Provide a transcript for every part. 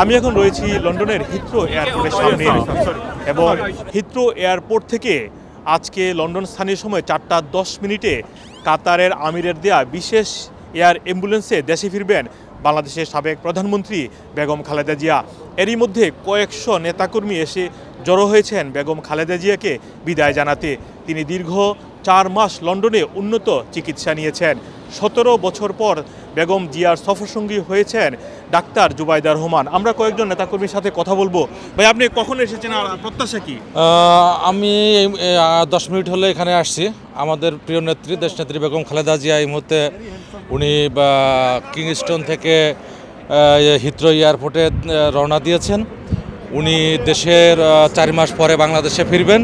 আমি এখন রয়েছি লন্ডনের হিথ্রো এয়ারপোর্টের সামনে এবং হিথ্রো এয়ারপোর্ট থেকে আজকে লন্ডন স্থানীয় সময় 4:10 কাতারের আমিরের দেয়া বিশেষ এয়ার অ্যাম্বুলেন্সে দেশে ফিরবেন বাংলাদেশের সাবেক প্রধানমন্ত্রী বেগম খালেদা জিয়া। এরই মধ্যে কয়েকশো নেতাকর্মী এসে জড়ো হয়েছেন বেগম খালেদা জিয়াকে বিদায় জানাতে। তিনি দীর্ঘ 4 মাস লন্ডনে উন্নত চিকিৎসা নিয়েছেন। 17 বছর পর বেগম জিয়ার সফরসঙ্গী হয়েছেন ডাক্তার জুবাইদা রহমান। আমরা কয়েকজন নেতাকর্মীর সাথে কথা বলবো। ভাই, আপনি কখন এসেছেন আর প্রত্যাশা কি? আমি 10 মিনিট হলে এখানে আসছি। আমাদের প্রিয় নেত্রী দেশনেত্রী বেগম খালেদা জিয়া এই মুহূর্তে উনি কিংস্টন থেকে হিথ্রো এয়ারপোর্টে রওনা দিয়েছেন। উনি দেশের 4 মাস পরে বাংলাদেশে ফিরবেন।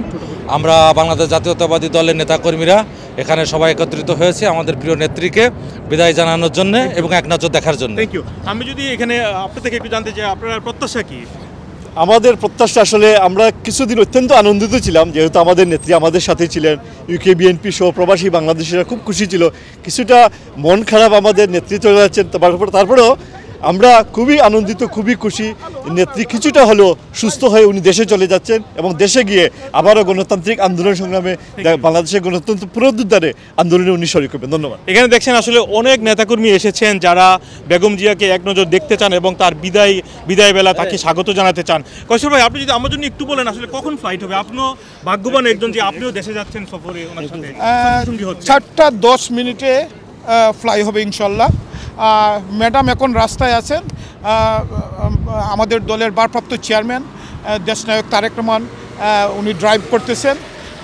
আমরা বাংলাদেশ জাতীয়তাবাদী দলের নেতাকর্মীরা এখানে সবাই একত্রিত হয়েছে আমাদের প্রিয় নেত্রীকে বিদায় জানানোর জন্য এবং এক নজর দেখার জন্য। Thank you. আমি যদি এখানে আপনার থেকে একটু জানতে চাই, আপনার প্রত্যাশা কি? আমাদের প্রত্যাশা আসলে আমরা কিছুদিন অত্যন্ত আনন্দিত ছিলাম, যেহেতু আমাদের নেত্রী আমাদের সাথে ছিলেন। ইউকে বিএনপি সহ প্রবাসী বাংলাদেশিরা খুব খুশি ছিল। কিছুটা মন খারাপ আমাদের নেত্রী চলে যাচ্ছেন, তারপরেও আমরা খুবই আনন্দিত, খুবই খুশি। নেত্রী কিছুটা হলেও সুস্থ হয়ে উনি দেশে চলে যাচ্ছেন এবং দেশে গিয়ে আবারও গণতান্ত্রিক আন্দোলন সংগ্রামে বাংলাদেশের গণতন্ত্র পুনরুদ্ধারে আন্দোলনে উনি শরীক করবেন। ধন্যবাদ। এখানে দেখছেন আসলে অনেক নেতাকর্মী এসেছেন যারা বেগম জিয়াকে এক নজর দেখতে চান এবং তার বিদায় বেলা তাকে স্বাগত জানাতে চান। কৈশোর ভাই, আপনি যদি আমার জন্য একটু বলেন আসলে কখন ফ্লাইট হবে? আপনিও ভাগ্যবান একজন যে আপনিও দেশে যাচ্ছেন সফরে, ওনার সাথে 4:10 ফ্লাই হবে ইনশাল্লাহ। ম্যাডাম এখন রাস্তায় আছেন। আমাদের দলের ভারপ্রাপ্ত চেয়ারম্যান দেশনায়ক তারেক রহমান উনি ড্রাইভ করতেছেন।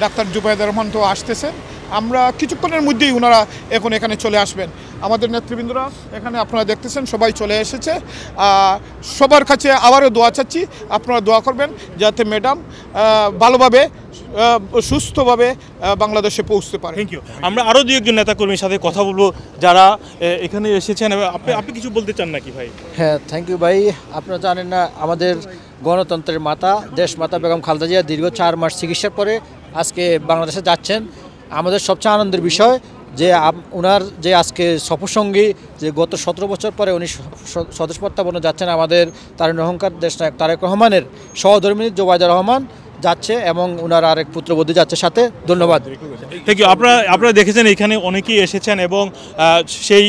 ডাক্তার জুবাইদা রহমান তো আসতেছেন। আমরা কিছুক্ষণের মধ্যেই ওনারা এখন এখানে চলে আসবেন। আমাদের নেতৃবৃন্দরা এখানে আপনারা দেখতেছেন সবাই চলে এসেছে। সবার কাছে আবারও দোয়া চাচ্ছি, আপনারা দোয়া করবেন যাতে ম্যাডাম ভালোভাবে সুস্থভাবে বাংলাদেশে পৌঁছতে পারে। Thank you. আমরা আরও 2-1 নেতাকর্মীর সাথে কথা বলবো যারা এখানে এসেছেন। আপনি কিছু বলতে চান নাকি ভাই? হ্যাঁ, থ্যাংক ইউ ভাই। আপনারা জানেন না, আমাদের গণতন্ত্রের মাতা দেশ মাতা বেগম খালেদা জিয়া দীর্ঘ 4 মাস চিকিৎসার পরে আজকে বাংলাদেশে যাচ্ছেন। আমাদের সবচেয়ে আনন্দের বিষয় যে ওনার যে আজকে সফরসঙ্গী যে গত 17 বছর পরে উনি স্বদেশ প্রত্যাবর্তনে যাচ্ছেন, আমাদের তারুণ্যের অহংকার দেশনায়ক তারেক রহমানের সহধর্মিনী জুবাইদা রহমান যাচ্ছে এবং ওনার আরেক পুত্রবধূ যাচ্ছে সাথে। ধন্যবাদ। Thank you. আপনারা দেখেছেন এখানে অনেকেই এসেছেন এবং সেই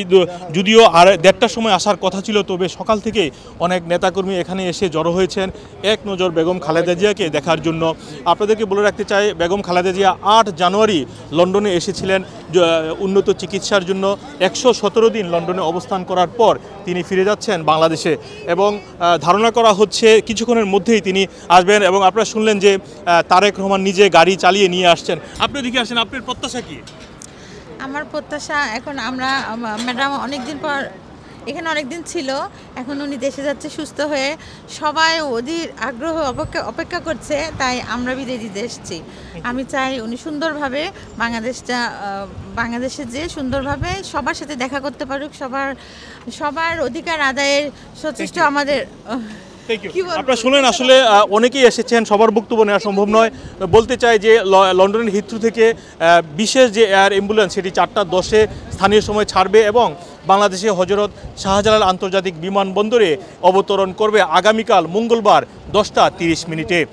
যদিও আর 1:30টার সময় আসার কথা ছিল, তবে সকাল থেকে অনেক নেতাকর্মী এখানে এসে জড়ো হয়েছেন এক নজর বেগম খালেদা জিয়াকে দেখার জন্য। আপনাদেরকে বলে রাখতে চাই, বেগম খালেদা জিয়া 8 জানুয়ারি লন্ডনে এসেছিলেন উন্নত চিকিৎসার জন্য। 117 দিন লন্ডনে অবস্থান করার পর তিনি ফিরে যাচ্ছেন বাংলাদেশে এবং ধারণা করা হচ্ছে কিছুক্ষণের মধ্যেই তিনি আসবেন। এবং আপনারা শুনলেন যে তারেক রহমান নিজে গাড়ি চালিয়ে নিয়ে আসছেন। আপনি দিকে আসেন, আপনার প্রত্যাশা কি? আমার প্রত্যাশা, এখন আমরা ম্যাডাম অনেকদিন পর এখানে অনেকদিন ছিল, এখন উনি দেশে যাচ্ছে সুস্থ হয়ে। সবাই অধীর আগ্রহ অপেক্ষা করছে, তাই আমরা বিদায় দিতে এসেছি। আমি চাই উনি সুন্দরভাবে বাংলাদেশে যে সুন্দরভাবে সবার সাথে দেখা করতে পারুক, সবার অধিকার আদায়ের সচেষ্ট আমাদের। আপনারা শুনলেন, আসলে অনেকেই এসেছেন, সবার বক্তব্য নেওয়া সম্ভব নয়। বলতে চাই যে লন্ডনের হিথ্রো থেকে বিশেষ যে এয়ার অ্যাম্বুলেন্স সেটি 4:10 স্থানীয় সময় ছাড়বে এবং বাংলাদেশে হজরত শাহজালাল আন্তর্জাতিক বিমানবন্দরে অবতরণ করবে আগামীকাল মঙ্গলবার 10:30।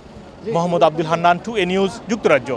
মোহাম্মদ আব্দুল হান্নান, 2A নিউজ, যুক্তরাজ্য।